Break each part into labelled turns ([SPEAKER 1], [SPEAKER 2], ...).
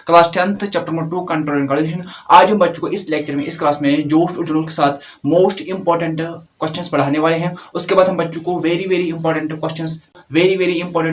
[SPEAKER 1] Class 10th chapter number 2 control and coordination. आज हम बच्चों को इस लेक्चर में, इस क्लास में जोश और जुनून के साथ मोस्ट इंपॉर्टेंट क्वेश्चंस पढ़ाने वाले हैं। उसके बाद हम बच्चों को वेरी वेरी इंपॉर्टेंट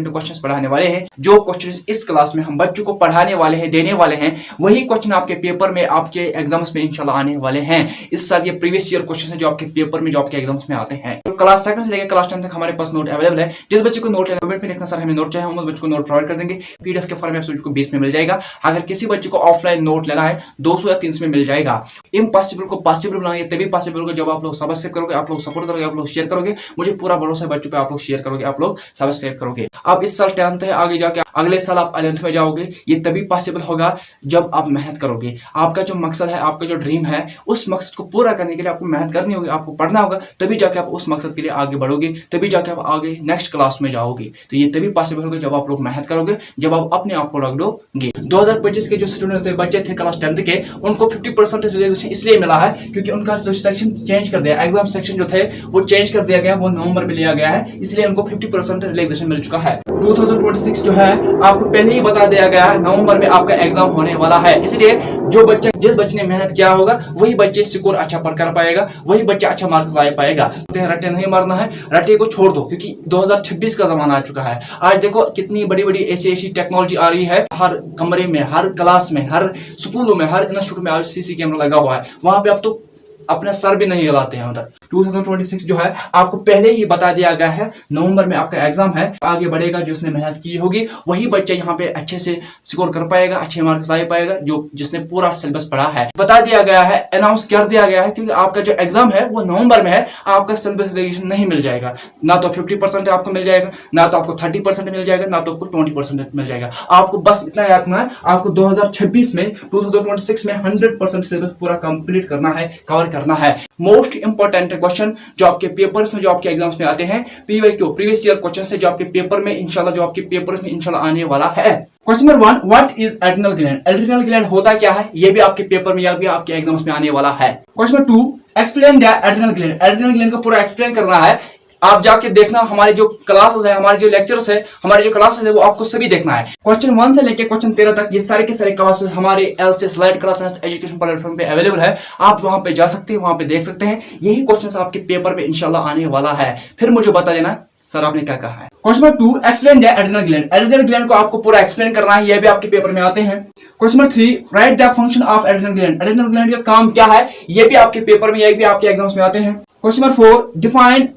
[SPEAKER 1] क्वेश्चंस पढ़ाने वाले हैं। जो क्वेश्चंस इस क्लास में हम बच्चों को पढ़ाने वाले हैं, देने वाले हैं, वही क्वेश्चन आपके पेपर में, आपके एग्जाम्स में इंशाल्लाह आने वाले हैं। इस साल ये प्रीवियस ईयर क्वेश्चन है जो आपके पेपर में, जो आपके एग्जाम्स में आते हैं। तो क्लास 2 से लेकर क्लास 10 तक हमारे पास नोट अवेलेबल है। जिस बच्चे को नोट कमेंट में लिखना सर हमें नोट चाहिए, हम उस बच्चे को नोट प्रोवाइड कर देंगे। पीडीएफ के फॉर्म में आपको बेस में मिल जाएगा। अगर किसी बच्चे को ऑफलाइन नोट लेना है 200 या 300 में मिल जाएगा। इम्पॉसिबल को पॉसिबल बनाएंगे तभी पॉसिबल होगा जब आप लोग सब्सक्राइब करोगे, आप लोग सपोर्ट करोगे, आप लोग शेयर करोगे। मुझे पूरा भरोसा है बच्चों पे, आप लोग शेयर करोगे, आप लोग सब्सक्राइब करोगे। आप इस साल 10th है, आगे जाके अगले साल आप 11th में जाओगे। ये तभी पॉसिबल होगा जब आप मेहनत करोगे। आपका जो मकसद है, आपका जो ड्रीम है, उस मकसद को पूरा करने के लिए आपको मेहनत करनी होगी, आपको पढ़ना होगा। तभी जाके आप उस मकसद के लिए आगे बढ़ोगे, तभी जाके आप आगे नेक्स्ट क्लास में जाओगे। तो ये तभी पॉसिबल होगा जब आप लोग मेहनत करोगे, जब आप अपने आप को रख दोगे। 2025 के जो स्टूडेंट थे, बच्चे थे क्लास 10th के, उनको 50% रिलैक्सेशन इसलिए मिला है क्योंकि उनका सेक्शन चेंज कर दिया। एग्जाम सेक्शन जो थे वो चेंज कर दिया गया, वो नवंबर में लिया गया है, इसलिए उनको 50% रिलैक्सेशन मिल चुका है। 2026 जो है आपको पहले ही बता दिया गया है, नवंबर में आपका एग्जाम होने वाला है। इसलिए जो बच्चा, जिस बच्चे ने मेहनत किया होगा वही बच्चे स्कोर अच्छा पढ़ कर पाएगा, वही बच्चा अच्छा मार्क्स ला पाएगा। रट्टे नहीं मारना है, रट्टे को छोड़ दो क्योंकि 2026 का जमाना आ चुका है। आज देखो कितनी बड़ी बड़ी ऐसी टेक्नोलॉजी आ रही है। हर कमरे में, हर क्लास में, हर स्कूलों में, हर इंस्टीट्यूट में आज सीसी कैमरा लगा हुआ है। वहां पे अब तो अपना सर भी नहीं हिलाते हैं उधर। 2026 जो है आपको पहले ही बता दिया गया है, नवंबर में आपका एग्जाम है। आगे बढ़ेगा, जो उसने मेहनत की होगी वही बच्चा यहाँ पे अच्छे से स्कोर कर पाएगा, अच्छे मार्क्स ला पाएगा, जो जिसने पूरा सिलेबस पढ़ा है। बता दिया गया है, अनाउंस कर दिया गया है क्योंकि आपका जो एग्जाम है वो नवंबर में है। आपका सिलेबस रिवीजन नहीं मिल जाएगा, ना तो 50% आपको मिल जाएगा, ना तो आपको 30% मिल जाएगा, ना तो आपको 20% मिल जाएगा। आपको बस इतना याद रखना है, आपको 2026 में 100% सिलेबस पूरा कंप्लीट करना है, कवर करना है। मोस्ट इंपॉर्टेंट क्वेश्चन जो आपके पेपर्स में, जो आपके एग्जाम्स में आते हैं, पीवाईक्यू प्रीवियस ईयर क्वेश्चन से, जो आपके पेपर में इंशाल्लाह, जो आपके पेपर्स में इंशाल्लाह आने वाला है। Question number 1, what is adrenal gland? Adrenal gland होता क्या है? ये भी आपके पेपर में या भी आपके एग्जाम्स में आने वाला है। Question number 2, explain the adrenal gland. Adrenal gland को पूरा एक्सप्लेन करना है। आप जाके देखना, हमारे जो क्लासेस है, हमारे जो लेक्चर्स है, हमारे जो क्लासेस है वो आपको सभी देखना है। क्वेश्चन 1 से लेके क्वेश्चन 13 तक ये सारे के सारे क्लासेस हमारे LCS light classes education platform पे अवेलेबल है। आप वहां पे जा सकते हैं, वहां पे देख सकते हैं। यही क्वेश्चन आपके पेपर में इंशाल्लाह आने वाला है। फिर मुझे बता देना सर आपने क्या कहा है। Question number 2, explain the adrenal gland. Adrenal gland को आपको पूरा एक्सप्लेन करना है, ये भी आपके पेपर में आते हैं। Question number 3, right the function of adrenal gland. Adrenal gland का काम क्या है? ये भी आपके पेपर में, ये भी आपके एग्जाम्स में आते हैं। Question number 4, define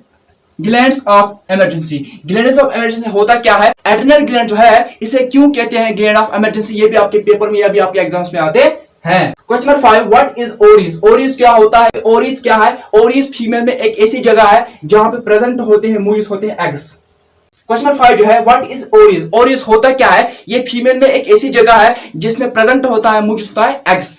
[SPEAKER 1] glands of emergency. Glands of emergency होता क्या है? एड्रिनल ग्लैंड जो है इसे क्यों कहते हैं ग्लैंड ऑफ इमरजेंसी? ये भी आपके पेपर में या भी आपके एग्जाम्स में आते हैं। Question number 5, what is ओरीज? ओरीज क्या होता है? ओरीज क्या है? ओरीज फीमेल में एक ऐसी जगह है जहां पे प्रेजेंट होते हैं, मौजूद होते हैं एग्स। क्वेश्चन नंबर 5 जो है, व्हाट इज ओरीज? ओरीज होता क्या है? ये फीमेल में एक ऐसी जगह है जिसमें प्रेजेंट होता है, मौजूद होता है एग्स।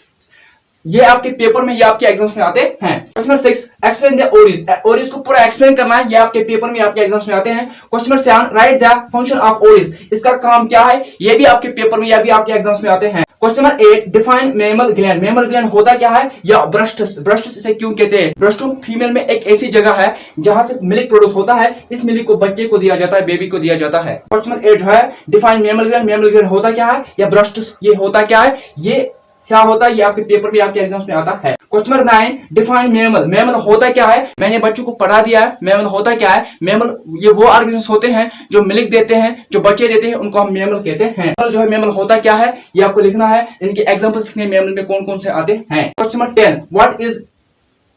[SPEAKER 1] ये आपके पेपर में या आपके एग्जाम्स में आते हैं। Question number 6, explain the ओरीज। ओरीज को पूरा एक्सप्लेन करना है, ये आपके पेपर में, आपके एग्जाम्स में आते हैं। Question number 7, right the function of ओरीज। इसका काम क्या है? ये भी आपके पेपर में या भी आपके एग्जाम्स में आते हैं। Question number 8, define mammal gland. Mammal gland होता क्या है? या ब्रेस्ट्स। ब्रेस्ट्स इसे क्यों कहते हैं? ब्रेस्टों फीमेल में एक ऐसी जगह है जहां से मिल्क प्रोड्यूस होता है। इस मिल्क को बच्चे को दिया जाता है, बेबी को दिया जाता है। क्वेश्चन नंबर 8 जो है, define mammal gland. Mammal gland होता क्या है? या ब्रेस्ट्स ये होता क्या है? ये क्या होता है? ये आपके पेपर में, आपके एग्जाम्स में आता है। Question number 9, define mammal. Mammal होता क्या है? मैंने बच्चों को पढ़ा दिया है, मेमल होता क्या है। मेमल ये वो ऑर्गेनिज्म होते हैं जो मिल्क देते हैं, जो बच्चे देते हैं, उनको हम मेमल कहते हैं। मेमल जो है, मेमल होता क्या है ये आपको लिखना है। इनके एग्जांपल्स लिखने, मेमल में कौन कौन से आते हैं। Question number 10, what is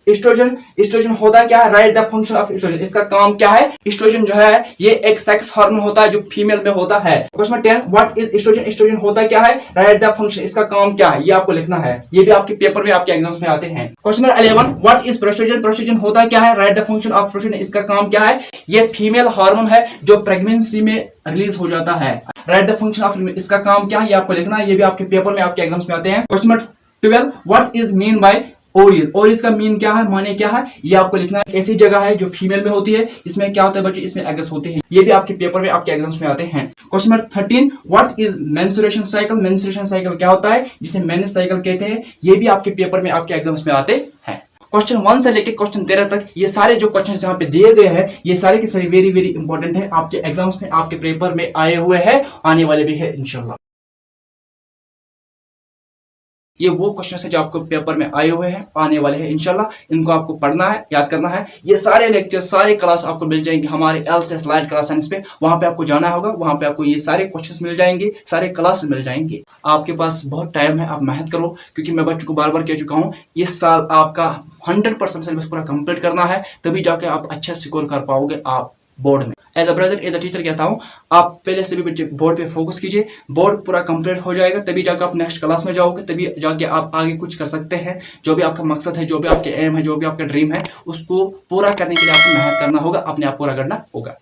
[SPEAKER 1] oestrogen. Oestrogen होता क्या है? Right the function of oestrogen. इसका काम क्या है? एस्ट्रोजन जो है ये एक सेक्स हार्मोन होता है जो फीमेल में होता है। Question number 10, what is oestrogen. Oestrogen होता क्या है? Right the function. इसका काम क्या है ये आपको लिखना है। ये भी आपके पेपर में, आपके एग्जाम्स में आते हैं। Question number 11, what is prostagen. Prostagen होता क्या है? Right the function of prostagen. इसका काम क्या है? ये फीमेल हार्मोन है जो प्रेगनेंसी में रिलीज हो जाता है। राइट द फंक्शन ऑफ, इसका काम क्या है ये आपको लिखना है। ये भी आपके पेपर में, आपके एग्जाम्स में आते हैं। Question number 12, what is mean by ओरीज। ओरीज का मीन क्या है, माने क्या है, ये आपको लिखना है। ऐसी जगह है जो फीमेल में होती है, इसमें क्या होता है बच्चों, इसमें एग्स होते हैं। ये भी आपके पेपर में, आपके एग्जाम्स में आते हैं। Question number 13, what is menstruation cycle. Menstruation cycle क्या होता है, जिसे मेंस साइकिल कहते हैं। ये भी आपके पेपर में, आपके एग्जाम्स में आते हैं। क्वेश्चन 1 से लेकर क्वेश्चन 13 तक ये सारे जो क्वेश्चन यहाँ पे दिए गए हैं, ये सारे के सारे वेरी वेरी इंपॉर्टेंट है, आपके एग्जाम्स में, आपके पेपर में आए हुए हैं, आने वाले भी है इंशाल्लाह। ये वो क्वेश्चन है जो आपको पेपर में आए हुए हैं, आने वाले हैं इंशाल्लाह। इनको आपको पढ़ना है, याद करना है। ये सारे लेक्चर, सारे क्लास आपको मिल जाएंगे हमारे LCS लाइट क्लास साइंस पे। वहां पे आपको जाना होगा, वहां पे आपको ये सारे क्वेश्चंस मिल जाएंगे, सारे क्लास मिल जाएंगे। आपके पास बहुत टाइम है, आप मेहनत करो, क्योंकि मैं बच्चों को बार बार कह चुका हूँ, इस साल आपका 100% सिलेबस पूरा कंप्लीट करना है, तभी जाके आप अच्छा स्कोर कर पाओगे आप बोर्ड में। As a brother, as a teacher कहता हूँ, आप पहले से भी बोर्ड पे फोकस कीजिए। बोर्ड पूरा कंप्लीट हो जाएगा, तभी जाकर आप नेक्स्ट क्लास में जाओगे, तभी जाके आप आगे कुछ कर सकते हैं। जो भी आपका मकसद है, जो भी आपके एम है, जो भी आपका ड्रीम है, उसको पूरा करने के लिए आपको मेहनत करना होगा, अपने आप पूरा करना होगा।